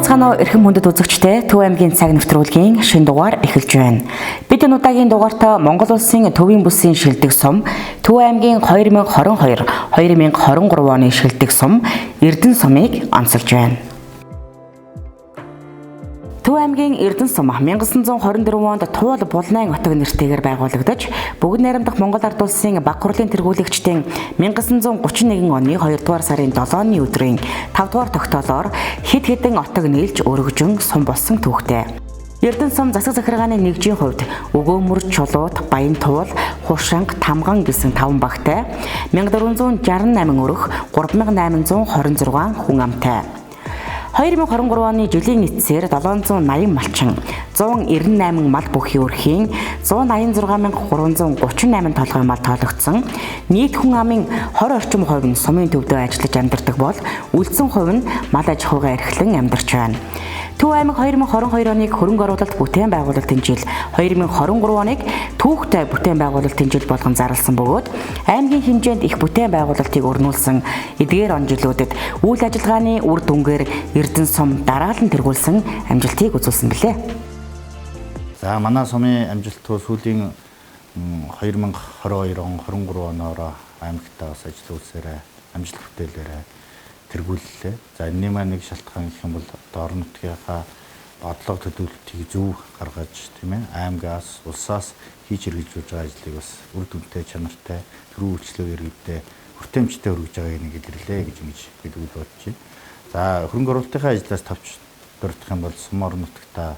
Байцгаана уу эрхэм хүндэт үзэгчдээ Төв аймгийн цаг нэвтрүүлгийн шинэ дугаар эхэлж байна. Бид энэ удаагийн дугаартаа Монгол улсын төвийн бүсийн шилдэг сум Төв аймгийн 2022-2023 оны шилдэг сум Эрдэнэ сумыг онцолж байна. Төв аймгийн Эрдэнэ сум 1924 онд Туул Булнайн отог нэртэйгээр байгуулагдаж, Бүгд найрамдах Монгол Ард улсын баг хурлын тэргүүлэгчдийн 1931 оны 2 дугаар сарын 7-ны өдрийн 5 дугаар тогтоолоор хэд хэдэн отог нийлж өргөжин сум болсон түүхтэй. Эрдэнэ сум засаг захиргааны нэгжийн хувьд Өгөөмөр, Чулууд, Баян Туул, Хушинг, Тамган гэсэн 5 багтай, 1468 өрх, 3826 хүн амтай. 2023 оны жилийн эцсээр 780 малчин, 198 мал бүхий өрхийн, 186338 толгой мал тоологдсон. Нийт хүн амын 20 орчим хувь нь сумын төвдөө ажиллаж амьдардаг бол үлдсэн хувь нь мал аж ахуйгаа эрхлэн амьдарч байна. Төв аймаг 2022 оныг хөрөнгө оруулалт бүтээн байгуулалтын жил, 2023 оныг түүхтэй бүтээн байгуулалтын жил болгон зарласан бөгөөд аймгийн хэмжээнд их бүтээн байгуулалтыг өрнүүлсэн эдгээр он жилүүдэд үйл ажиллагааны үр дүнгээр Эрдэнэ сум дараалан тэргүүлсэн амжилтыг үзүүлсэн билээ. За манай сумын амжилт сүүлийн 2022 он 23 оноор аймагтаа бас ажил үйлсээрээ амжилт бүтээлээрээ тэргүүллээ. За энэний маань нэг шалтгаан гэх юм бол орон нутгийнхаа бодлого төдийлөлтийг зөв гаргаж тийм ээ аймгаас улсаас хийж хэрэгжүүлж байгаа ажлыг бас үр дүнтэй чанартай төрийн үйлчлэгээр иргэдэд хүртээмжтэй өргөж байгааг нэг илэрлээ гэж бид бодож байна. За хөрөнгө оруулалтынхаа ажлаас товч дурдах юм бол сум орон нутгата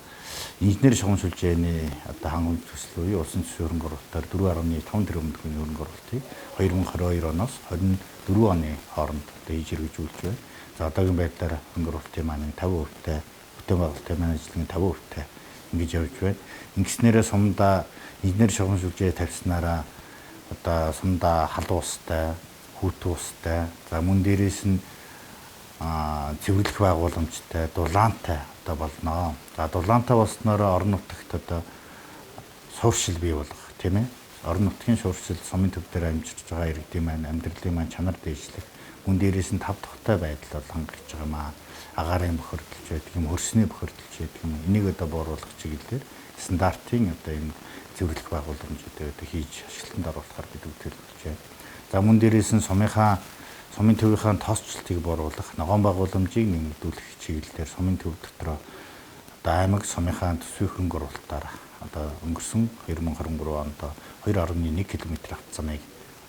инженер шугам сүлжээний хан үнд төсөл буюу улсын төсвийн хөрөнгө оруулалтаар 4.5 тэрбум төгрөгийн хөрөнгө оруулалтыг 2022 оноос 24 оны хооронд хийж хэрэгжүүлж байна. За одоогийн байдлаар хөрөнгө оруулалтын маань 50%-тай бүтээн байгуулалтын маань ажлын 50%-тай ингэж явж байна. Ингэснээрээ сумдаа инженер шугам сүлжээ тавьснараа сумдаа халуун устай, хүүтэн устай, за мөн дээрээс нь цэвэрлэх байгууламжтай, дулаантай болно. За дулаантай болсноор орон нутагт суурьшил бий болгох тийм ээ. Орон нутгийн суурьшил сумын төв дээр амжирч байгаа иргэдийн маань амьдралын маань чанар дээшлэх, мөн дээрээс нь тав тухтай байдал бол хангаж байгаа юм аа. Агаарын бохирдолч байдаг юм, хөрсний бохирдолч байдаг юм. Энийг бууруулах чиглэлээр стандартын энэ цэвэрлэх байгууламжуудыг хийж ашиглалтанд оруулахаар бид өвтөлж байна. За мөн дээрээс нь сумын төвийнхаа тоосчлтыг бууруулах, ногоон байгууламжийг нэмэгдүүлэх чиглэлээр сумын төв дотор аймаг сумынхаа төсвийн хөрөнгө оруулалтаар өнгөрсөн 2023 онд 2.1 км автозамыг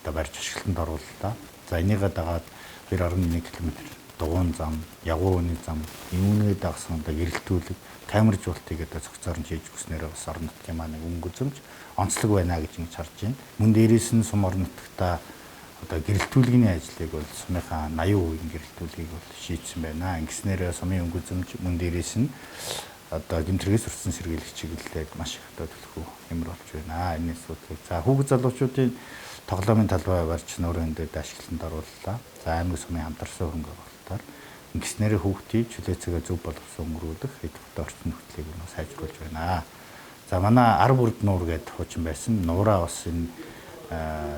барьж ашиглалтанд орууллаа. За энийг дагаад 2.1 км дугуйн зам, ягууны зам, үүнээ дагсан гэрэлтүүлэг, камержуултыг цогцоор нь хийж өгснээр бас орон нутгийн маань өнгөзөмж онцлог байна гэж ингэж харж байна. Мөн дээрээс нь сум орон нутгата гэрэлтүүлгийн ажлыг бол сумынхаа 80% гэрэлтүүлгийг бол шийдсэн байна. Ингэснээр сумын өнгөзөмж мөн дээрээс нь гэмтрэгээс өрсөн сэргийлэх чиглэлээр маш их төлөвлөгөө нэмэр болж байна. Энэ асуудлыг за хүүхэд залуучуудын тоглоомын талбай барьж нөрөөндөд ашиглалтанд орууллаа. За аймаг сумын хамтарсан хөрөнгө оруулалтаар ингэснээр хүүхдийн чөлөөцөөгөө зөв боловсон өнгөрүүлэх хэдвэрт орчин нөхцөлийг нь сайжруулж байна. За манай 10 бүрд нуур гэдэг хуучин байсан. Нуураа бас энэ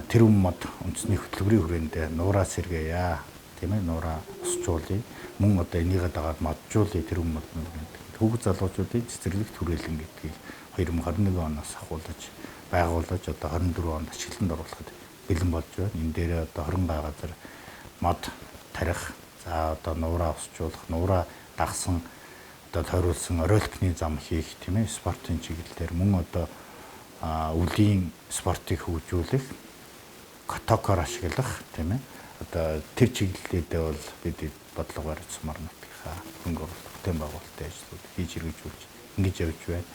тэрүүн мод үндэсний хөтөлбөрийн хүрээнд нуураа сэргээе. Тийм ээ нуураа усжуулъя. Мөн энийг дагаад моджуулъя тэрүүн мод гэдэг. Хүүхэд залуучуудын цэцэрлэгт хүрээлэн гэдгийг 2021 оноос ахуулж байгуулж 24 онд ашиглалтанд оруулахад бэлэн болж байна. Энэ дээр 20 газар мод тарих, за нуураа усжуулах, нуураа дагсан тойруулсан оройтлны зам хийх тийм ээ спортын чиглэлээр мөн үлийн спортыг хөгжүүлэх, котокоор ашиглах тийм ээ тэр чиглэлдээ бол бид бодлого барьж сум орон нутгийнхаа хөрөнгө оруулалт бүтээн байгуулалтын ажлууд хийж хэрэгжүүлж ингэж явж байна.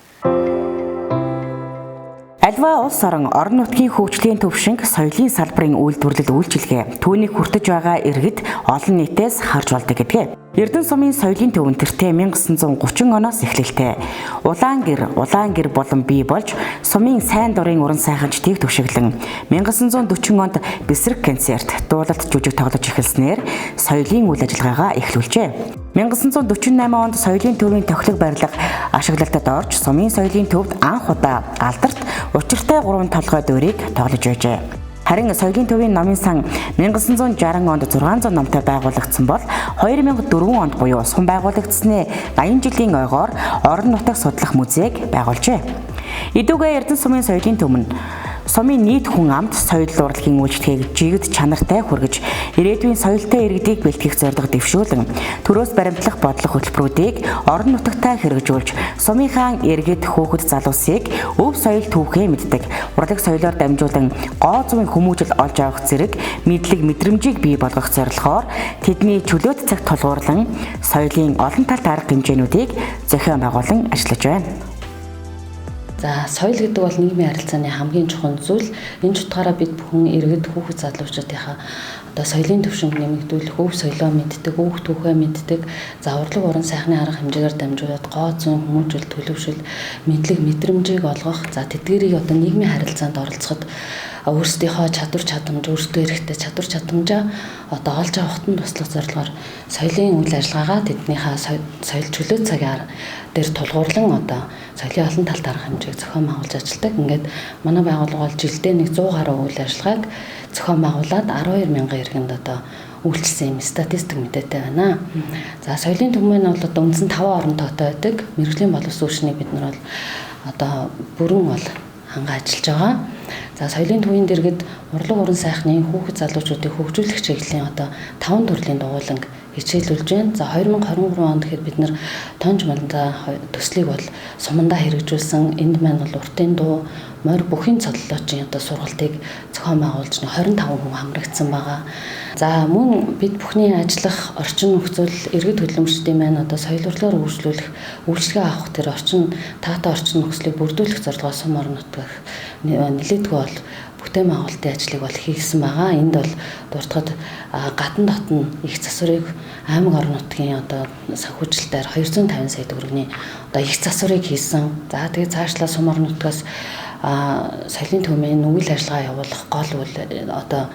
Альва улс орон нутгийн хөгжлийн төвшинг соёлын салбарын үйлдвэрлэл үйлчилгээ түүнийг хүртэж байгаа иргэд олон нийтээс харж болдог гэдгээ. Эрдэнэ сумын соёлын төв өнтертэй 1930 оноос эхлэлтэй улаан гэр болон бий болж сумын сайн дурын уран сайханчдыг түшиглэн 1940 онд бэсрэг концерт, дуулалт жүжиг тоглож эхэлснээр соёлын үйл ажиллагаагаа эхлүүлжээ. 1948 онд соёлын төвийн тохилог барилга ашиглалтад орж сумын соёлын төвд анх удаа алдарт учиртай 3 толгой дуурийг тоглож байжээ. Харин соёлын төвийн номын сан 1960 онд 600 номтой байгуулагдсан бол 2004 онд буюу сум байгуулагдсны 80 жилийн ойгоор орон нутаг судлах музейг байгуулжээ. Идүүгээ Эрдэнэ сумын соёлын төв нь сумын нийт хүн амт соёл урлагийн үйлчлэгийг жигд чанартай хүргэж ирээдүйн соёлтой иргэдийг бэлтгэх зорилго дэвшүүлэн төрөөс баримтлах бодлого хөтөлбөрүүдийг орон нутагтаа хэрэгжүүлж сумынхаа иргэд хүүхэд залуусыг өв соёл түүхээ мэддэг урлаг соёлоор дамжуулан гоо зүйн хүмүүжил олж авах зэрэг мэдлэг мэдрэмжийг бий болгох зорилгоор тэдний чөлөөт цагт тулгуурлан соёлын олон талт арга хэмжээнүүдийг зохион байгуулан ажиллаж байна. За соёл гэдэг бол нийгмийн харилцааны хамгийн чухал зүйл. Энэ ч утгаараа бид бүхэн иргэд хүүхэд залуучуудынхаа одоо соёлын төвшинг нэмэгдүүлэх, өв соёлоо мэддэг, өв түүхээ мэддэг, за урлаг уран сайхны арга хэмжээгээр дамжуулаад гоо зүйн хүмүүжил, төлөвшил, мэдлэг мэдрэмжийг олгох, за тэдгээрийг одоо нийгмийн харилцаанд оролцоход өөрсдийнхөө чадвар чадамж, өөрсдөө эрэхтэй чадвар чадамжаа одоо олж авахт нь туслах зорилгоор соёлын үйл ажиллагаагаа тэднийхээ соёл чөлөө цагаар дээр тулгуурлан одоо соёлын олон талт арга хэмжээг зохион байгуулж ажилладаг. Ингээд манай байгууллага бол жилдээ 100 гаруй үйл ажиллагааг зохион байгуулад 12,000 иргэнд одоо үйлчилсэн юм статистик мэдээтэй байна. За соёлын төмөн нь бол одоо үндсэн 5 орон тоотой байдаг. Мэргэжлийн боловсруучныг бид нар бол одоо бүрэн бол хангаа ажиллаж байгаа. За соёлын төвийн дэргэд урлаг уран сайхны хүүхэд залуучуудыг хөгжүүлэх чиглэлийн одоо 5 төрлийн дугуйланг хичээлүүлж байна. За 2023 онд гэхэд бид нар тонж мандаа төслийг бол сумандаа хэрэгжүүлсэн. Энд маань бол уртын дуу, морь бүхийн цоллоочийн одоо сургалтыг зохион байгуулж 25 хүн хамрагдсан байгаа. За мөн бид бүхний ажиллах орчин нөхцөл иргэд хөдөлмөрчдийн маань одоо соёл урлагаар үргэлжлүүлэх, үйлчлэгээ авах тэр орчин таатай орчин нөхцөлийг бүрдүүлэх зорилгоор сум орон нутгах нэлээдгүй бол бүтээн байгуулалтын ажлыг бол хийсэн байгаа. Энд бол дуртахад гадна дотн их засварыг аймаг орон нутгийн одоо санхүүжилтээр 250 сая төгрөгийн одоо их засварыг хийсэн. За тэгээд цаашлаа сум орон нутгаас соёлын төвийн үйл ажиллагаа явуулах гол үйл одоо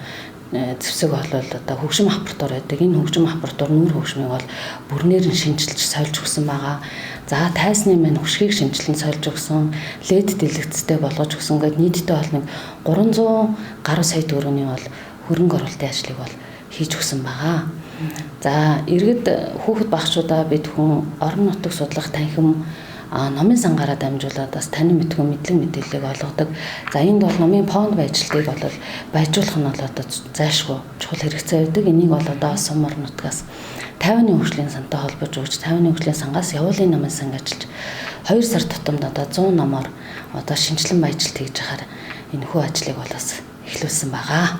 зэвсэг бол одоо хөгжим аппаратур байдаг. Энэ хөгжим аппаратур нүүр хөгжмийг бол бүрнээр нь шинжилж сольж өгсөн байгаа. За тайсны маань хөшгийг шинжилэн сольж өгсөн, лед дэлгэцтэй болгож өгсөн гэдэг нийтдээ бол нэг 300 гаруй сая төгрөгийн бол хөрөнгө оруулалтын ажлыг бол хийж өгсөн байгаа. За иргэд хүүхэд багшуудаа бид хүн орон нутаг судлах танхим номын сангаараа дамжуулаад бас танин мэдгүй мэдлэг мэдээллийг олгодог. За энд бол номын фонд байжилтыг бол байжуулах нь бол одоо зайлшгүй чухал хэрэгцээ байдаг. Энийг бол одоо сум орон нутгаас 50-ны хөгжлийн сантай холбож өгч 50-ны хөгжлийн сангаас явуулын номын сан ажиллаж 2 сар тутамд одоо 100 номоор одоо шинжилэн баяжилт хийж хахаар энэ хүү ажлыг бол бас эхлүүлсэн байгаа.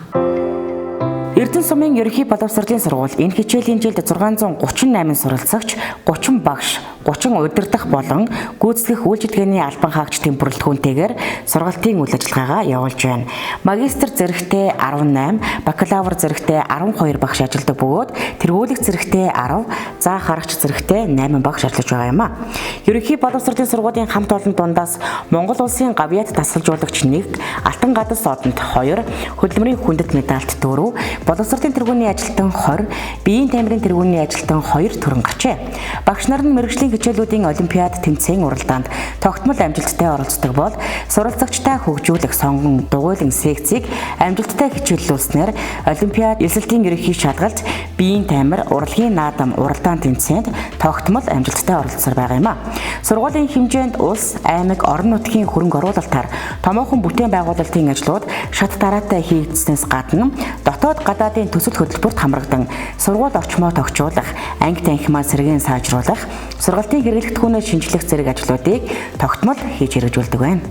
Эрдэнэ сумын ерөнхий боловсролын сургууль энэ хичээлийн жилд 638 суралцагч, 30 багш, 30 удирдах болон гүйцэтгэх үйлчилгээний албан хаагчдын бүрэлдэхүүнтэйгээр сургалтын үйл ажиллагаагаа явуулж байна. Магистр зэрэгтэй 18, бакалавр зэрэгтэй 12 багш ажилладаг бөгөөд тэргүүлэх зэрэгтэй 10, заах харагч зэрэгтэй 8 багш ажиллаж байгаа юм а. Ерөнхий боловсролын сургуулийн хамт олон дундаас Монгол улсын гавьяат дасгалжуулагч 1, Алтан гадас одонд 2, хөдөлмөрийн хүндэт медальт 4, боловсролын тэргүүний ажилтан 20, биеийн тамирын тэргүүний ажилтан 2 төрөн гарчээ. Багш нар нь мэргэжлийн хичээлүүдийн олимпиад тэмцээн уралдаанд тогтмол амжилттай оролцдог бол суралцагчтай хөгжүүлэх сонгон дугуйлан секцийг амжилттай хичээллүүлснээр олимпиад элсэлтийн ерөнхий шалгалт, биеийн тамир, урлагийн наадам уралдаан тэмцээнд тогтмол амжилттай оролцсоор байгаа юм а. Сургуулийн хэмжээнд улс, аймаг, орон нутгийн хөрөнгө оруулалтаар томоохон бүтээн байгуулалтын ажлууд шат дараатай хийгдснээс гадна дотоод гадаадын төсөл хөтөлбөрт хамрагдан сургууль орчмоо тогтчуулах, анги танхимаа сэргээн сайжруулах, сургалтын хэрэглэгдэхүүнээ шинжлэх зэрэг ажлуудыг тогтмол хийж хэрэгжүүлдэг байна.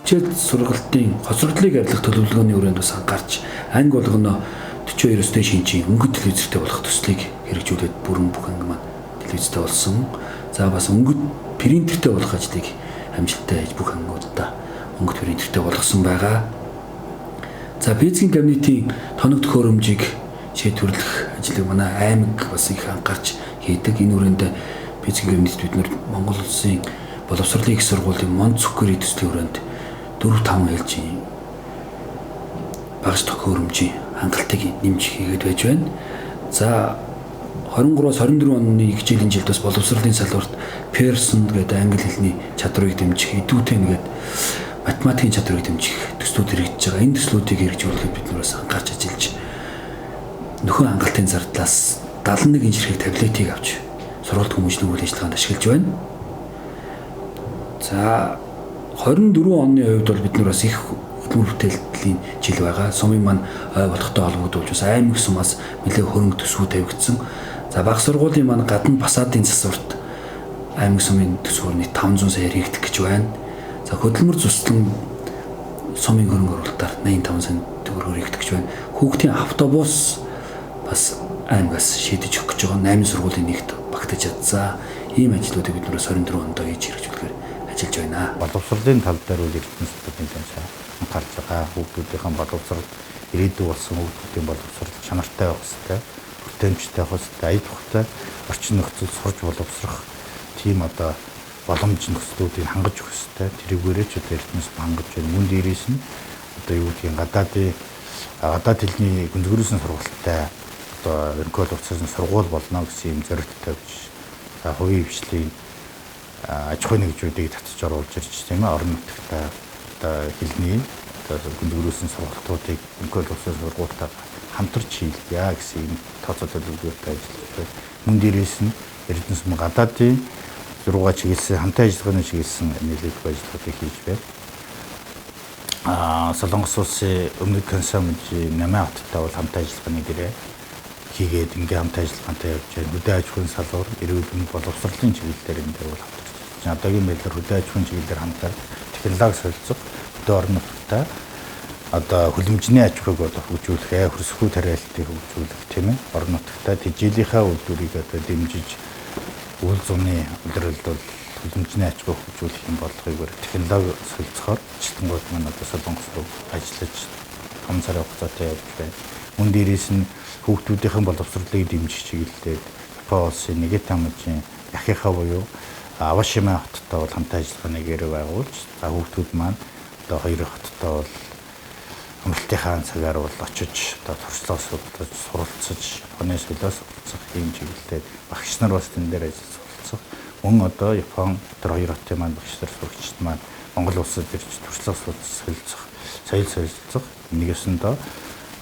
Хичээл сургалтын хоцрогдлыг авилах төлөвлөгөөний хүрээнд бас анхаарч анги болгоно 42-оос дээш инчийн өнгөт телевизтэй болох төслийг хэрэгжүүлээд бүрэн бүх анги маань телевизтэй болсон. За бас өнгөт принтертэй болох ажлыг амжилттай хийж бүх ангиудаа өнгөт принтертэй болгосон байгаа. За бэцгийн кабинетийн тоног төхөөрөмжийг шийдвэрлэх ажлыг манай аймаг бас их анхаарч хийдэг. Энэ хүрээнд бэцгийн кабинет бид нар Монгол улсын боловсролын их сургуулийн Монд Цүкрийн төслийн хүрээнд 4-5 ээлжийн багш төхөөрөмжийн хангалтыг нэмж хийгээд байж байна. За 23-аас 24 оны хичээлийн жилд бас боловсролын салбарт Pearson гэдэг англи хэлний чадварыг дэмжих идүүтэй нэгэд математикийн чадварыг дэмжих төслүүд хэрэгжиж байгаа. Энэ төслүүдийг хэрэгжүүлэхэд бид нөөс анхаарч ажиллаж нөхөн хангалтын зардлаас 71 инч хэрэг таблетыг авч сургалт хүмүүжлэг үйл ажиллагаанд ашиглаж байна. За 24 оны хувьд бол бид нөөс их хөдөлмөр бүтээлийн жил байгаа. Сумын маань ой болохтой холбогдуулж бас аймаг сумаас нэлээд хөрөнгө төсвүүд тавигдсан. За баг сургуулийн маань гадна фасадын засварт аймаг сумын төсвөр нийт 500 сая хэрэгдэх гэж байна. За хөдөлмөр цуслан сумын хөрөнгө оруулалтаар 85 сая төгрөг хэрэгдэх гэж байна. Хүүхдийн автобус бас аймагаас шийдэж өгөх гэж байгаа. 8 сургуулийн нэгт багтаж чадсан. Ийм ажлуудыг бид нөөс 24 онд хийж хэрэгжүүлэхээр ажиллаж байна. Боловсролын тал дээр үл эрдэнэсүүдийн таньсаа анхаарч байгаа. Хүүхдүүдийн боловсрол ирээдүйг болсон хүүхдүүдийн боловсрол чанартай байх хэрэгтэй, хүртээмжтэй байх хэрэгтэй, ая тухтай орчин нөхцөлд сурж боловсрох тийм одоо боломж нөхцлүүдийг хангаж өгөх хэрэгтэй. Тэрүүгээрээ ч одоо эрдэнэс хангаж байна. Мөн дээрээс нь одоо юу гэдгийг гадаад хэлний гүнзгийрсэн сургалттай одоо ерөнхийдөө уцаарсан сургууль болно гэсэн юм зорилттой байж хувийн хвшлийн аж ахуйн нэгжүүдийг татж оруулж ирж тийм ээ орон нутгад одоо хэлний одоо гүнзгийрсэн сургалтуудыг ерөнхийдөө уцаарсан сургуультай хамтарч хийлгэе гэсэн юм тооцоолол өгөөтэй ажиллаж байна. Мөн дээрээс нь эрдэнэс мөн гадаадын зургаа чиглэсэн хамтын ажиллагааны чиглэсэн нийлүүлэх ажлуудыг хийж байна. Солонгос улсын өмнөд консомжийн 8 хоттой бол хамтын ажиллагааны гэрээ хийгээд ингээм хамтын ажиллагаантай явж байна. Хөдөө аж ахуйн салбар, эрүүл мэнд боловсролын чиглэлээр энэ дээр бол хамтарч байна. Одоогийн байдлаар хөдөө аж ахуйн чиглэлээр хамтар технологи солилцох, хөдөө орон нутгад одоо хөлөмжний аж ахуйг одоо хөгжүүлэх, хөрсгөө тариалтыг хөгжүүлэх тийм ээ. Орон нутгад тэжээлийнхаа үйлдвэрийг одоо дэмжиж үйл зуны өдрөлд бол хөлөмжний аж ахуй хөгжүүлэх юм болгоёгоор технологи солилцохоор ажилтнууд маань одоо Солонгос руу ажиллаж том сарын хугацаатай явж байна. Мөн дээрээс нь хүүхдүүдийн боловсролыг дэмжих чиглэлээр Япон улсын Нэгэтэ мужийн Яхихаа буюу Авашима хоттой бол хамтын ажиллагааны гэрээ байгуулж хүүхдүүд маань одоо хоёр хоттой бол амралтынхаа цагаар бол очиж одоо туршлага суралцаж Японы солиос суралцах юм чиглэлээр багш нар бас тэн дээр ажил суралцах. Мөн одоо Япон тэр хоёр хотын маань багш нар сурагчид маань Монгол улсад ирж туршлага солилцох, соёл солилцох нэгсэндээ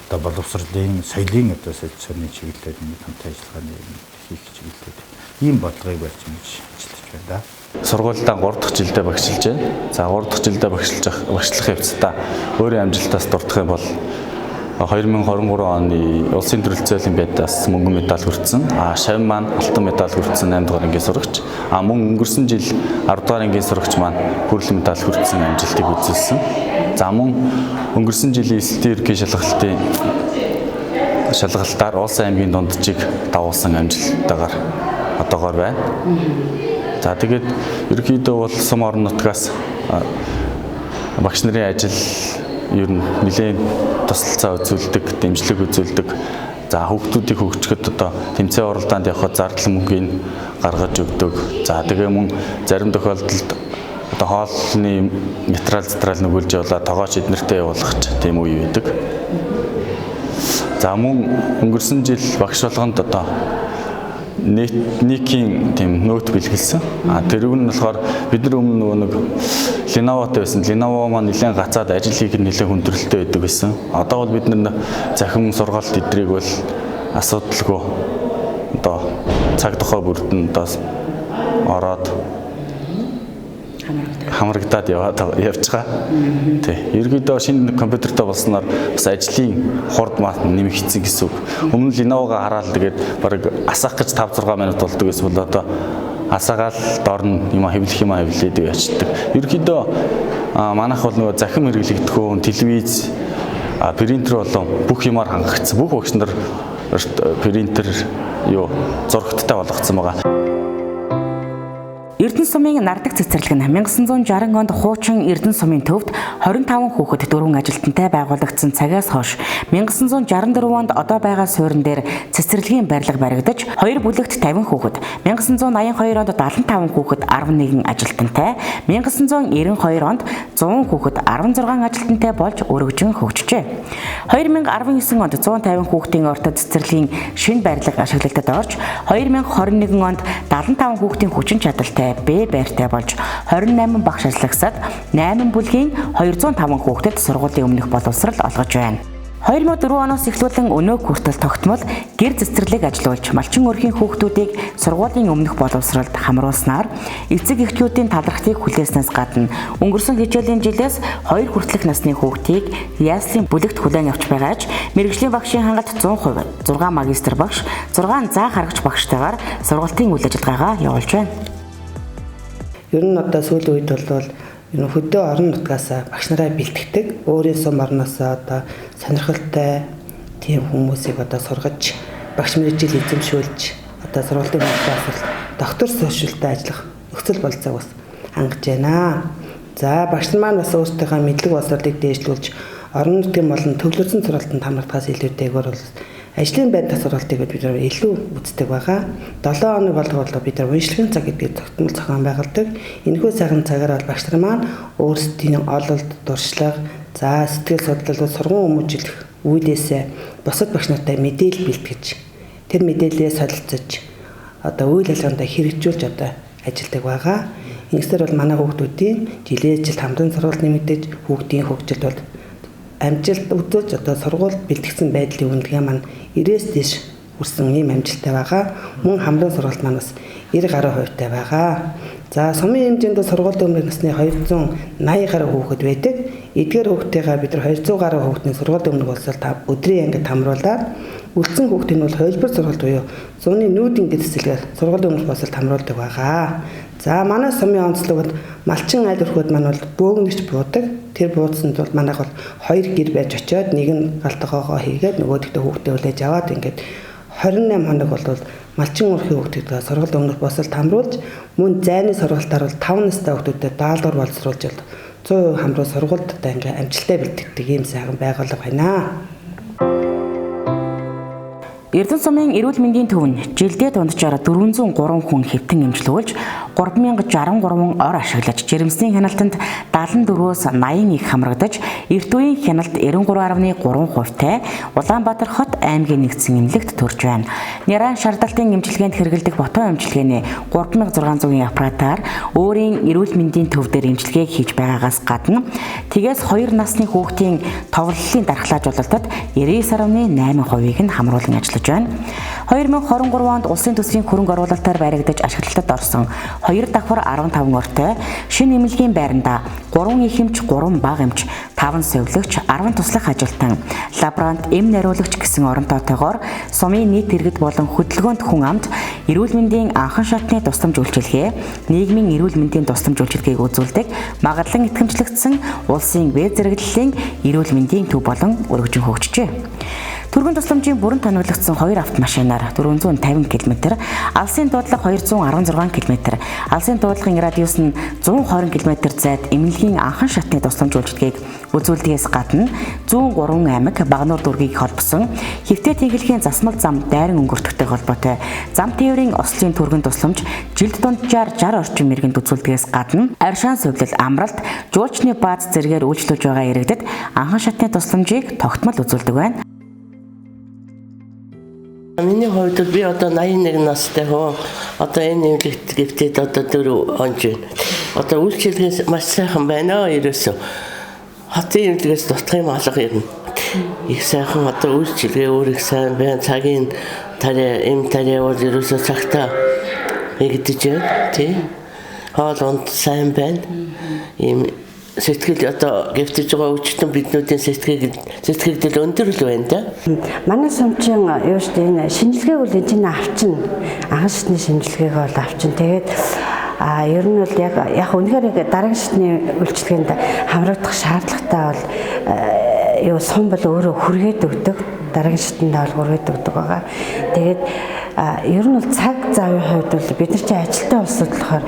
одоо боловсролын соёлын одоо солилцооны чиглэлээр нэг хамтын ажиллагааны хийх чиглэлээр ийм бодлогыг барьж ингэж ажиллаж байна да. Сургуультай 3 дахь жилдээ багшилж байна. За 3 дахь жилдээ багшлах явцдаа өөрийн амжилтаас дурдах юм бол 2023 оны улсын төрөлцөө олимпиадаас мөнгөн медаль хүртсэн. Шавин маань алтан медаль хүртсэн 8 дугаар ангийн сурагч. Мөн өнгөрсөн жил 10 дугаар ангийн сурагч маань хүрэлэн медаль хүртсэн амжилтыг үзүүлсэн. За мөн өнгөрсөн жилийн эсэлтийн ерөнхий шалгалтаар улсын аймгийн дунджийг дагуулсан амжилттайгаар одоогоор байна. За тэгээд ерөнхийдөө бол сум орон нутгаас багш нарын ажил ер нь нэлээд тусалцаа үзүүлдэг, дэмжлэг үзүүлдэг. За хүүхдүүдийг хөгжөхөд одоо тэмцээн уралдаанд явхад зардал мөнгөний гаргаж өгдөг. За тэгээ мөн зарим тохиолдолд одоо хоолны материал нүгүүлж явуулаад тоогооч эднэртэй явуулах тийм үе байдаг. За мөн өнгөрсөн жил багш болгонд одоо нийтийн тийм нөт бэлгэлсэн. Тэр нь болохоор бид нар өмнө нэг Lenovo-тэй байсан. Lenovo маань нэлээд гацаад ажил хийх нь нэлээд хүндрэлтэй байдаг байсан. Одоо бол бид нар захин сургаалт эдрийг бол асуудалгүй одоо цаг тухай бүрдэн одоо ороод хамрагдаад явж байгаа. Тий. Ерөнхийдөө шинэ компьютертэй болсноор бас ажлын хурд маа нэмэгдсэн гэсэн үг. Өмнө нь Lenovo-га хараад тэгээд бараг асаах гэж 5-6 минут болдог гэсэн бол одоо асаагаал доор нь юм хэвлээд ячдаг. Ерөнхийдөө манайх бол нөгөө захим хэрэглэгдэх хүн телевиз, принтер болон бүх юмар хангагдсан. Бүх багш нар принтер зурагттай болгоцсон байгаа. Эрдэнэ сумын нардаг цэцэрлэг нь 1960 онд хуучин Эрдэнэ сумын төвд 25 хүүхэд 4 ажилтнтай байгуулагдсан цагаас хойш 1964 онд одоо байгаа суурин дээр цэцэрлэгийн барилга баригдаж 2 бүлэгт 50 хүүхэд, 1982 онд 75 хүүхэд 11 ажилтнтай, 1992 онд 100 хүүхэд 16 ажилтнтай болж өргөжин хөгжжээ. 2019 онд 150 хүүхдийн орто цэцэрлэгийн шинэ барилга ашиглалтад орж 2021 онд 75 хүүхдийн хүчин чадалтай бие байртай болж 28 багш ажиллагсад 8 бүлгийн 205 хүүхдэд сургуулийн өмнөх боловсрал олгож байна. 2004 оноос эхлүүлэн өнөө хүртэл тогтмол гэр цэцэрлэг ажилуулж малчин өрхийн хүүхдүүдийг сургуулийн өмнөх боловсролд хамруулснаар эцэг эхчүүдийн талархлыг хүлээснээс гадна өнгөрсөн хичээлийн жилээс 2 хүртэлх насны хүүхдийг яслын бүлэгт хүлээн авч байгаач мэрэгжлийн багшийн хангалт 100%, 6 магистр багш, 6 заа харагч багштайгаар сургалтын үйл ажиллагаагаа явуулж байна. Ер нь одоо сүүлийн үед бол хөдөө орон нутгаас багш нараа бэлтгэдэг, өөрийн сум орноос одоо сонирхолтой тийм хүмүүсийг одоо сургаж, багш мэргэжил эзэмшүүлж, одоо сургалтын байгууллагаас доктор суурьшилтай ажиллах нөхцөл болцоог бас хангаж байна. За багш нар маань бас өөрсдийнхөө мэдлэг боловсролыг дээшлүүлж, орон нутгийн болон төвлөрсөн сургалтанд хамрагдахаас илүүтэйгээр бол ажлын байдлах сургалтыг бид нар илүү үздэг байгаа. 7 хоног болгоод бид нар уншлагын цаг гэдэг тогтмол зохион байгуулдаг. Энэхүү сайхан цагаар бол багш нар маань өөрсдийн ололт, дуршлаг, за сэтгэл судлал, сургууль хүмүүжлэх үйлээсээ бусад багш нартай мэдээлэл бэлтгэж, тэр мэдээллээ солилцож, одоо үйл ажиллагаанд хэрэгжүүлж одоо ажилладаг байгаа. Ингэснээр бол манай хүүхдүүдийн жилээс жилд хамтран сургалт нэмэгдэж, хүүхдийн хөгжилд бол амжилт үзүүлж одоо сургууль бэлтгэсэн байдлын үнэлгээ маань 90-с дээш хүрсэн ийм амжилттай байгаа. Мөн хамран сургалт маань бас 90 гаруй хувьтай байгаа. За сумын хэмжээнд сургуулийн өмнөх насны 280 гаруй хүүхэд байдаг. Эдгээр хүүхдтэйгээ бид нар 200 гаруй хүүхдийн сургуулийн өмнөх боловсролд өдрийн ангид хамруулаад үлдсэн хүүхдийн бол хувилбар сургалт буюу зууны нүүдийн дэвсэлгээр сургуулийн өмнөх боловсролд хамруулдаг байгаа. За манай сумын онцлог бол малчин айл өрхөд маань бол бөөгнөрч буудаг. Тэр буудсанд бол манайх бол 2 гэр байж очиод нэг нь галтгоогоо хийгээд нөгөөдөгтөө хүүхдээ хүлээж аваад ингээд 28 хоног бол малчин өрхийн хүүхдүүдээ сургалтын өмнөх боловсролд хамруулж, мөн зайны сургалтаар бол 5 настай хүүхдүүдэд даалгавар боловсруулж 100% хамруул сургуультай ингээд амжилттай бэлтгэдэг ийм сайхан байгууллага байна. Эрдэнэ сумын эрүүл мэндийн төвөнд жилдээ дунджаар 403 хүн хэвтэн эмчилгүүлж 3063 ор ашиглаж жирэмсний хяналтанд 74-өөс 80 их хамрагдаж эрт үеийн хяналт 93.3%-тай Улаанбаатар хот аймгийн нэгдсэн эмнэлэгт төрж байна. Нярайн шаардалтын эмчилгээнд хэрэглэдэг ботон эмчилгээний 3600-ийн аппаратаар өөрийн эрүүл мэндийн төв дээр эмчилгээг хийж байгаагаас гадна тгээс 2 насны хүүхдийн товлолын дархлаажуулалтад 99.8%-ийг нь хамруулан ажиллаж байна. 2023 онд улсын төсвийн хөрөнгө оруулалтаар баригдаж ашиглалтад орсон 2 давхар 15 ортой шинэ эмнэлгийн байранда 3 их эмч, 3 бага эмч, 5 совилогч, 10 туслах ажилтан, лаборант, эм нариулагч гэсэн оронтоотойгоор сумын нийт иргэд болон хөдөлгөөнд хүн амт эрүүл мэндийн анхан шатны тусламж үйлчилгээ, нийгмийн эрүүл мэндийн тусламж үйлчилгээг үзүүлдэг магадлан итгэмжлэгдсэн улсын веб зэрэглэлийн эрүүл мэндийн төв болон өргөжин хөгжжээ. Түргэн тусламжийн бүрэн таниулагдсан 2 автомашинаар 450 км, алсын дуудлага 216 км, алсын дуудлагын радиус нь 120 км зайд эмнэлгийн анхан шатны тусламж үйлчилгээг үзүүлдгээс гадна 103 аймаг Багнуур дүүргийг холбосон хэвтээ тэнхлэхийн засмал зам дайран өнгөртөгтэй холбоотой зам тээврийн ослын түргэн тусламж жилд дунджаар 60 орчим мэргэнд үзүүлдгээс гадна аршаан сувлал, амралт, жуулчны бааз зэргээр үйлчлүүлж байгаа иргэдэд анхан шатны тусламжийг тогтмол үзүүлдэг байна. Миний хувьд би одоо 81 настай хүн. Одоо энэ эмнэлэгт гэгдээд одоо 4 он байна. Одоо үйлчилгээ маш сайхан байна ерөөсөө. Хотын эмнэлгээс дутх юм алга юм. Их сайхан одоо үйлчилгээ өөр их сайн байна. Цагийн тариа бол ерөөсөө цагтаа нэгдэж байна. Тийм. Хоол унд сайн байна. Ийм сэтгэл одоо гэвтэж байгаа өчтөн биднүүдийн сэтгэл өндөр л байна да. Манай сумчин юу ч тийм шинжилгээг бол энэ чинь авчин анхан шатны шинжилгээг бол авчин. Тэгээд ер нь бол яг үнэхээр дараагийн шатны үйлчилгээнд хамрагдах шаардлагатай бол юу сум бол өөрөө хүргээд өгдөг. Дараагийн шатнд бол хүргээд өгдөг байгаа. Тэгээд ер нь бол цаг завын хувьд бол бид нар чинь ажилтны улсууд болохоор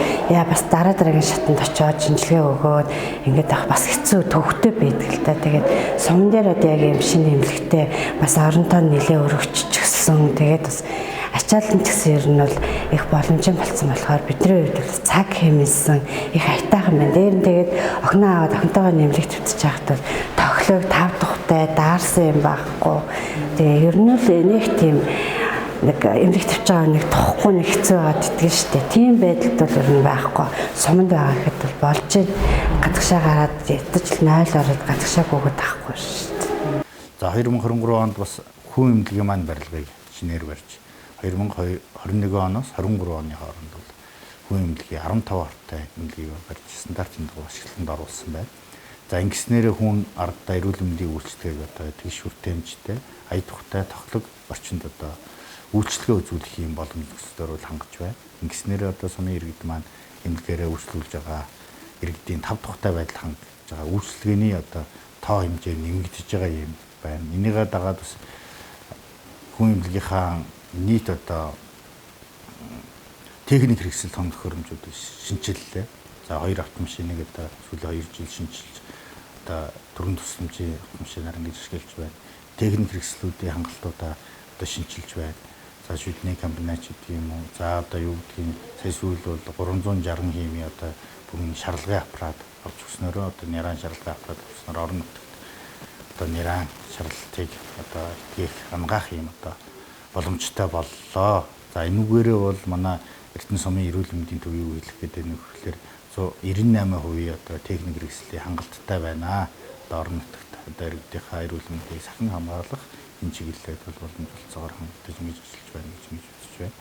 бас дараагийн шатанд очиод шинжилгээ өгөөд ингээд авах бас хэцүү төвхтэй байдаг л та. Тэгээд сумн дээр одоо яг юм шинэ эмнэлэгтэй бас оронтой нэлээ өргөжчихсөн. Тэгээд бас ачаалан ч гэсэн ер нь бол их боломжтой болсон болохоор бидний хувьд бол цаг хэмнэсэн их айтайхан байна. Дээр нь тэгээд охиноо аваад охинтойгоо нэмлэгт төвтөж яхад бол тохилог 5 тухтай даарсан юм байхгүй. Тэгээ ер нь л нэг тийм нэг эмрэгтэйч байгаа нэг тохгүй нэг хэцүү байгаад итгэж штэ. Тийм байдалд бол ер нь байхгүй. Суманд байгаа гэхэд бол болж гадагшаа гараад ятаж л 0 ороод гадагшаа гүгэд авахгүй штэ. За 2023 онд бас хүн эмнэлгийн маань барилгыг шинээр барьж 2021 оноос 23 оны хооронд бол хүн эмнэлгийн 15 ортой эмнэлгийг барьж стандартын дагуу ашиглалтанд оруулсан байна. За ингэснээр хүн ардаа эрүүл мэндийн үйлчлэгийг одоо тэгш хүртээмжтэй, ая тухтай, тоглог орчинд одоо үйлчлэгээ үзүүлэх юм боломж төсөөр бол хангаж байна. Ингэснээр одоо сумын иргэд маань эмнэлгээрээ үйлчлүүлж байгаа иргэдийн тав тухтай байдал хангаж байгаа үйлчлэгээний одоо тоо хэмжээ нэмэгдэж байгаа юм байна. Энийгээ дагаад бас хүн эмнэлгийнхаа нийт одоо техник хэрэгсэл том төхөөрөмжүүд шинчиллээ. За 2 автомашиныг одоо сүүлийн 2 жил шинжилж одоо төрийн тусламжийн автомашинаар ингэж ашиглаж байна. Техник хэрэгслүүдийн хангалтуудаа одоо шинчилж байна. За шүдний комбинач гэдэг юм уу. За одоо юу гэдгийг сая сүүл бол 360 хэмээ одоо бүгэн шарлагын аппарат авч өгснөөрөө одоо няран шарлагын аппарат авснаар орон нутагт одоо няран шарлалтыг одоо хийх хамгаах юм одоо боломжтой боллоо. За энүүгээрээ бол манай Эрдэнэ сумын эрүүл мэндийн төвийг үйлчлэх гэдэг нь хөрөлөөр 98% одоо техник хэрэгслийн хангалттай байна. Одоо орон нутагт одоо иргэдийнхээ эрүүл мэндийг сахин хамгаалах энэ чиглэлд бол боломжтой хангалттай ингэж ажиллаж байна гэж үзэж байна.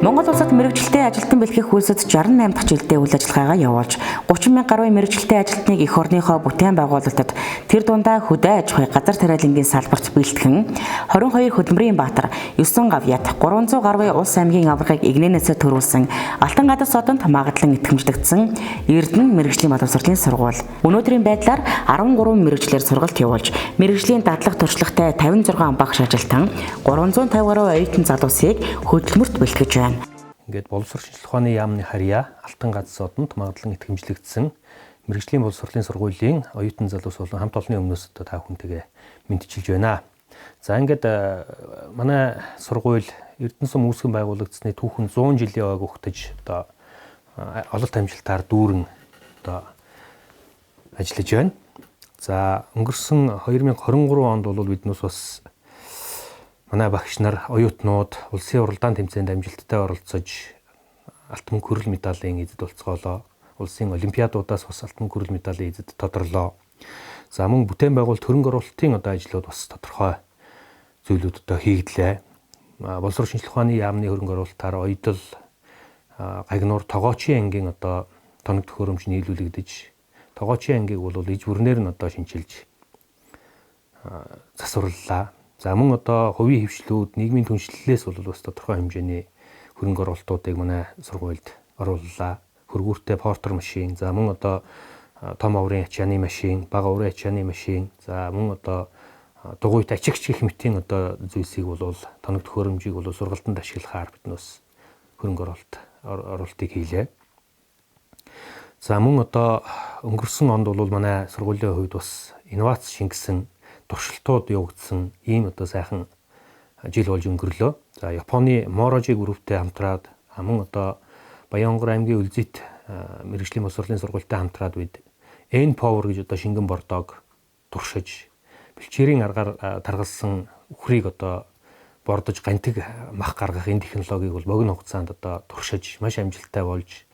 Монгол улсад мэрэгчлээ ажилтан бэлтгэх үйлсэд 68 дахь жилдээ үйл ажиллагаагаа явуулж 30 мянга гаруй мэрэгчлээ ажилтныг эх орныхоо бүтээн байгуулалтад тэр дундаа хөдөө аж ахуй газар тариалангийн салбарт бэлтгэн 22 хөдөлмөрийн баатар 9 гавьяат 300 гаруй улс аймгийн аврагыг игнэнээсээ төрүүлсэн Алтан гадар содонд магадлан итгэмжлэгдсэн Эрдэнэ мэрэгжлийн боловсролын сургууль. Өнөөдрийн байдлаар 13 мэрэгчлэр сургалт явуулж мэрэгжлийн дадлах туршлагатай 56 багш ажилтан 350 гаруй оюутан залуусыг хөдөлмөрт бэлтгэж байна. Ингээд боловсрол шинжилгээ ухааны яамны харьяа Алтан гадар содонд магадлан итгэмжлэгдсэн мэрэгжлийн боловсролын сургуулийн оюутан залуус болон хамт олонны өмнөөс одоо та хүнтэйгээ мэдчилж байна. За ингээд манай сургууль Эрдэнэ сум үүсгэн байгуулагдсны түүхэн 100 жилийн ойг өгтөж одоо ололт амжилтаар дүүрэн одоо ажиллаж байна. За өнгөрсөн 2023 онд бол биднээс бас манай багш нар оюутнууд улсын уралдаан тэмцээнд амжилттай оролцож алтан хүрэл медалийн эзэд болцгоолоо. Улсын олимпиадуудаас бас алтан хүрэл медалийн эзэд тодорлоо. За мөн бүтээн байгуулалт хөрөнгө оруулалтын одоо ажлууд бас тодорхой зүйлүүд одоо хийгдлээ. Боловсрол шинжилгээ ухааны яамны хөрөнгө оруулалтаар Оёдол, Гагнуур, Тогоочийн ангийн одоо тоног төхөөрөмж нийлүүлэгдэж, Тогоочийн ангийг бол иж бүрнээр нь одоо шинчилж засварлаа. За мөн одоо хувийн хвшлүүд, нийгмийн түншлэлээс бол бас тодорхой хэмжээний хөрөнгө оруулалтуудыг манай сургуульд орууллаа. Хөргүүртэй портер машин, за мөн одоо том оврын ачааны машин, бага оврын ачааны машин, за мөн одоо дугуйт ачигч гэх мэтийн одоо зүйлсийг бол тоног төхөөрөмжийг бол сургалтанд ашиглахаар биднээс хөрөнгө оруулалтыг хийлээ. За мөн одоо өнгөрсөн онд бол манай сургуулийн хувьд бас инновац шингэсэн туршилтууд явагдсан ийм одоо сайхан жил болж өнгөрлөө. За Японы Морожи групптэй хамтраад мөн одоо Баянгор аймгийн Үлзийт мэрэгжлийн боловсролын сургуультай хамтраад бид N-Power гэж одоо шингэн бордоог туршиж бэлчээрийн аргаар таргалсан үхрийг одоо бордож гантиг мах гаргах энэ технологиг бол богино хугацаанд одоо туршиж маш амжилттай болж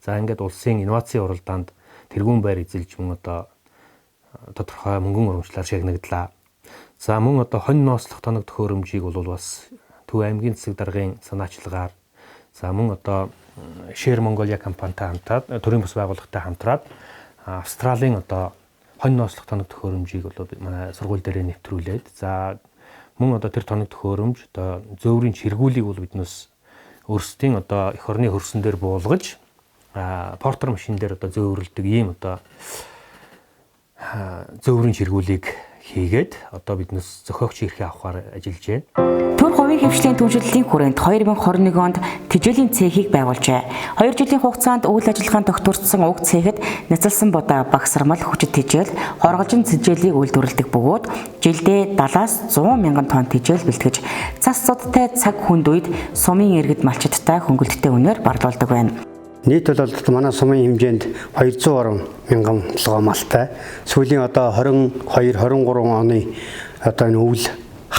за ингээд улсын инновацийн уралдаанд тэргүүн байр эзэлж мөн одоо тодорхой мөнгөн урамжлалаар шагнагдлаа. За мөн одоо хонь нослох тоног төхөөрөмжийг бол бас Төв аймгийн засаг даргын санаачлагаар за мөн одоо Share Mongolia компанитай хамтраад төрийн бас байгууллагатай хамтраад Австралийн одоо хонь нослох тоног төхөөрөмжийг бол манай сургууль дээрээ нэвтрүүлээд за мөн одоо тэр тоног төхөөрөмж одоо зөөврийн чиргүүлийг бол биднээс өөрсдийн одоо эх орны хөрсөн дээр буулгаж портер машин дээр одоо зөөвөрлөдөг ийм одоо зөөврийн чиргүүлийг хийгээд одоо биднээс зохиогч хэрхээ авахар ажиллаж байна. Төр хувийн хвшлийн түншлэлийн хүрээнд 2021 онд тэжээлийн цехийг байгуулжээ. 2 жилийн хугацаанд үйл ажиллагаанд тогтворцсон уг цэхэд няцалсан будаа багсармал хүчит тэжээл, хоргожин тэжээлийг үйлдвэрлэдэг бөгөөд жилдээ 70-аас 100 мянган тонн тэжээл бэлтгэж цас цудтай цаг хүнд үед сумын иргэд малчидтай хөнгөлөлттэй үнээр барлуулдаг байна. Нийт бол манай сумын хэмжээнд 200 орон мянган толгой малтай. Сүүлийн одоо 22-23 оны одоо энэ үйл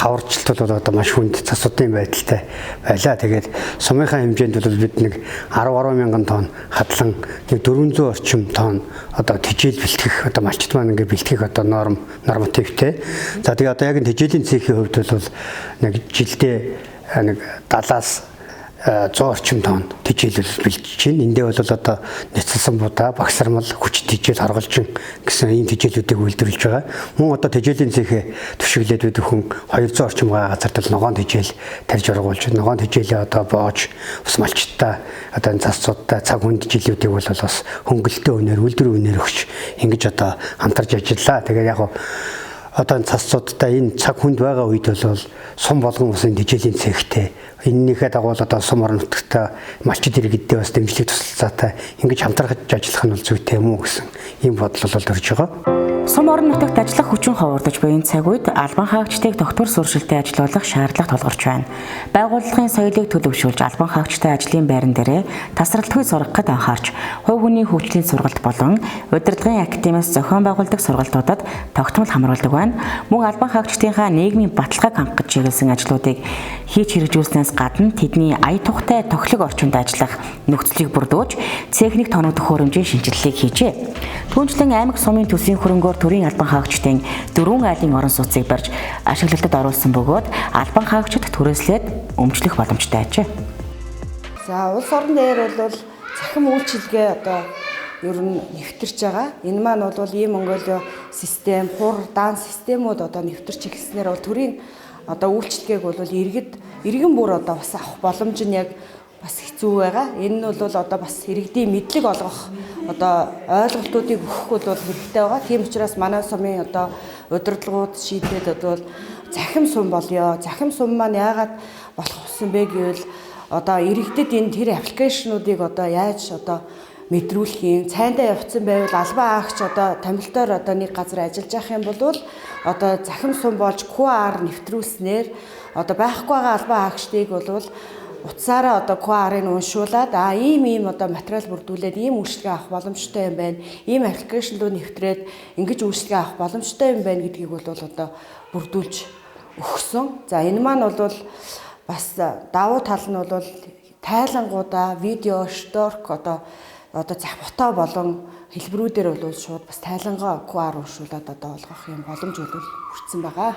аварчлалт бол одоо маш хүнд засварын байдалтай байлаа. Тэгээд сумынхаа хэмжээнд бол бид нэг 10 мянган тонн хадлан нэг 400 орчим тонн одоо тэжээл бэлтгэх одоо малчит маань ингээд бэлтгэх одоо нормативтэй. За тэгээд одоо яг энэ тэжээлийн цэхийн хувьд бол нэг жилдээ нэг 70-аас 100 орчим тонн тэжээлэл бэлтжиж байна. Эндээ бол одоо нэцэлсэн будаа, багсармал, хүч тэжээл харгалжин гэсэн ийм тэжээлүүдийг үйлдвэрлэж байгаа. Мөн одоо тэжээлийн цэхээ төшөглөөд бид өхөн 200 орчим газарт л ногоон тэжээл тарьж оргуулж байна. Ногоон тэжээлээ одоо боож бас малчтаа одоо энэ засцуудтай цаг хүнд жилүүдийг бол бас хөнгөлөлтөө үнээр, үйлдвэр үнээр өгч ингэж одоо хамтарч ажиллаа. Тэгээд яг одоо цасцуудтай энэ цаг хүнд байгаа үед бол сум болгон бас энэ тэжээлийн цэгтэй энэнийхээ дагуу одоо сум орон нутагта малчид иргэддээ бас дэмжлэг туслалцаатай ингэж хамтарч ажиллах нь бол зүйтэй юм уу гэсэн ийм бодол бол төрж байгаа. Сум орон нутагт ажиллах хүчин ховордож буй цаг үед албан хаагчдыг тогтвор суршилтэд ажиллуулах шаардлага тулгарч байна. Байгууллагын соёлыг төлөвшүүлж албан хаагчтай ажлын байран дээрээ тасралтгүй сургахад анхаарч, хувь хүний хөгжлийн сургалт болон удирдлагын академиас зохион байгуулдаг сургалтуудад тогтмол хамруулдаг байна. Мөн албан хаагчдынхаа нийгмийн баталгааг хангах чиглэсэн ажлуудыг хийж хэрэгжүүлснээс гадна тэдний ая тухтай тохилог орчинд ажиллах нөхцөлийг бүрдүүлж, техник тоног төхөөрөмжийн шинжилгээг хийжээ. Түүнчлэн аймаг сумын төсвийн хөрөнгөөр төрийн албан хаагчдын 4 айлын орон сууцыг барьж ашиглалтад оруулсан бөгөөд албан хаагчид түрээслээд өмчлөх боломжтой ажээ. За улс орон дээр бол захим үйлчилгээ одоо ер нь нэвтэрч байгаа. Энэ маань бол ийм Монголио систем, хур, дан системүүд одоо нэвтэрч ирснээр бол төрийн одоо үйлчилгээг бол иргэн бүр одоо бас авах боломж нь яг бас хэцүү байгаа. Энэ нь бол одоо бас иргэдийн мэдлэг олгох одоо ойлголтуудыг өгөх бол хэрэгтэй байгаа. Тийм учраас манай сумын одоо удирдлагууд шийдээд бол захим сум болёо. Захим сум маань яагаад болох болсон бэ гэвэл одоо иргэдэд энэ тэр аппликейшнуудыг одоо яаж одоо мэдрүүлэх юм, цайндаа явцсан байвал албан хаагч одоо томилтоор одоо нэг газар ажиллаж явах юм бол одоо захим сум болж QR нэвтрүүлснээр одоо байхгүй байгаа албан хаагчдыг бол утсаараа одоо QR-ыг уншуулад ийм одоо материал бүрдүүлээд ийм үйлчлэгээ авах боломжтой юм байна. Ийм аппликейшнлуу нэвтрээд ингэж үйлчлэгээ авах боломжтой юм байна гэдгийг бол одоо бүрдүүлж өгсөн. За энэ маань бол бас давуу тал нь бол тайлангуудаа видео, шторк одоо зах фото болон хэлбэрүүдээр бол шууд бас тайлангаа QR уншуулад одоо олгох юм боломж бол хүрсэн байгаа.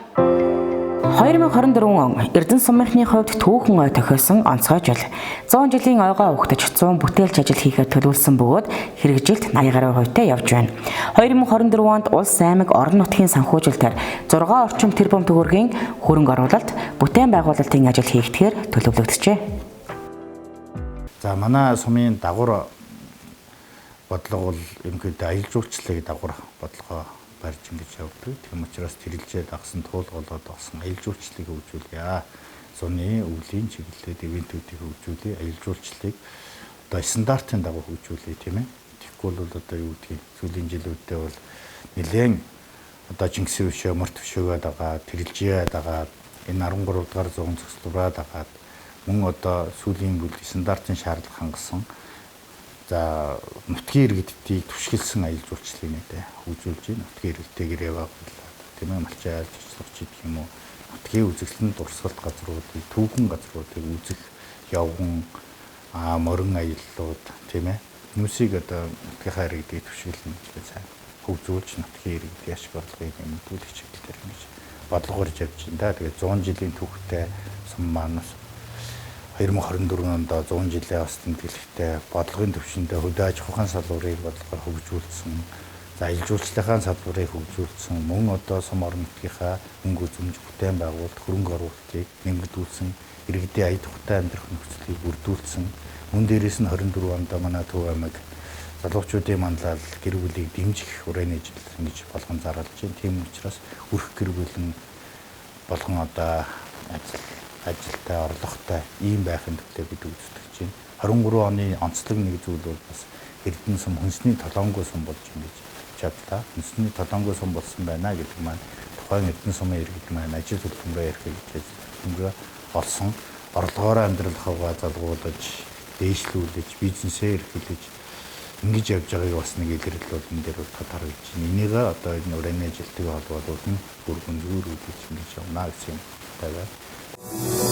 2024 он Эрдэнэ сумынхны хувьд түүхэн ой тохиосон онцгой жил. 100 жилийн ойгоо угтаж 100 бүтээлч ажил хийхэд төлөвлөсөн бөгөөд хэрэгжилт 80 гаруй хувьтай явж байна. 2024 онд улс аймаг орон нутгийн санхүүжилтээр 6 орчим тэрбум төгрөгийн хөрөнгө оруулалт бүтээн байгуулалтын ажил хийгдэхээр төлөвлөгдөжээ. За манай сумын дагуур бодлого бол эмгэгтэй аялал жуулчлалыг дагуур бодлогоо барьж ингэж явдаг. Тийм учраас тэрэлжээ дагсан туулгалууд болсон аялал жуулчлалыг хөгжүүлье. Зуны өвлийн чиглэлээр ивэнтүүдийг хөгжүүлье. Аялал жуулчлалыг одоо стандартын дагуу хөгжүүлье тийм ээ. Тэгэхгүй бол одоо юу гэдгийг сүүлийн жилүүдэд бол нэлээд одоо Чингисийн өвшөө, Морт өвшөөгөө дагаад тэрэлжээ дагаад энэ 13 дугаар зуун цогцлураа дагаад мөн одоо сүүлийн бүл стандартын шаардлага хангасан за нутгийн иргэдийг түшгэлсэн аялал жуулчлалын нэ хөгжүүлж байна. Нутгийн иргэдтэйгээр явуулаад тийм ээ малчин айлж ажиллах ч гэх юм уу. Нутгийн үзэсгэлэн дурсгалт газруудыг түүхэн газруудыг үзэх явган морин аяллууд тийм ээ. Хүмүүсийг одоо нутгийнхаа иргэдийг түшгэлнэ гэж сайн хөгжүүлж нутгийн иргэдийн ашиг орлогыг нэмэгдүүлэх чиглэлээр ингэж бодлогоор явж байна. Тэгээд 100 жилийн түүхтэй сум манаас 2024 онд 100 жилийн бас тэмдэглэхтэй бодлогын төвшөндөө хөдөө аж ахуйн салбарыг бодлогоор хөгжүүлсэн. За аялал жуулчлалын салбарыг хөгжүүлсэн. Мөн одоо сум орон нутгийнхаа мөнгө үзэмж бүтээн байгуулалт хөрөнгө оруулалтыг нэмэгдүүлсэн. Иргэдийн ая тухтай амьдрах нөхцөлийг бүрдүүлсэн. Мөн дээрээс нь 24 онд манай Төв аймаг залуучуудын манлал гэр бүлийг дэмжих уран ажил ингэж болгон зарлж байна. Тийм учраас өрх гэр бүл нь болгон одоо ажилтай орлоготой ийм байхын төлөө бид үздэг чинь 23 оны онцлог нэг зүйл бол бас Эрдэнэ сум хүнсний толгонгой сум болж байна гэж чадлаа. Хүнсний толгонгой сум болсон байна гэдэг маань тухайн Эрдэнэ сумын иргэд маань ажил хөдөлмөрөөр эрхийг хөдөлмөрөө олсон орлогоороо амьдрал хавгаа залгуулж дээшлүүлж бизнесээ эрхлэж ингэж явж байгааг бас нэг илэрлэл бол энэ дээр бол харагдаж байна. Энийг одоо энэ уран ажилтны холбоот нь бүр гүнзгийрүүлж ингэж явна гэсэн юм байна.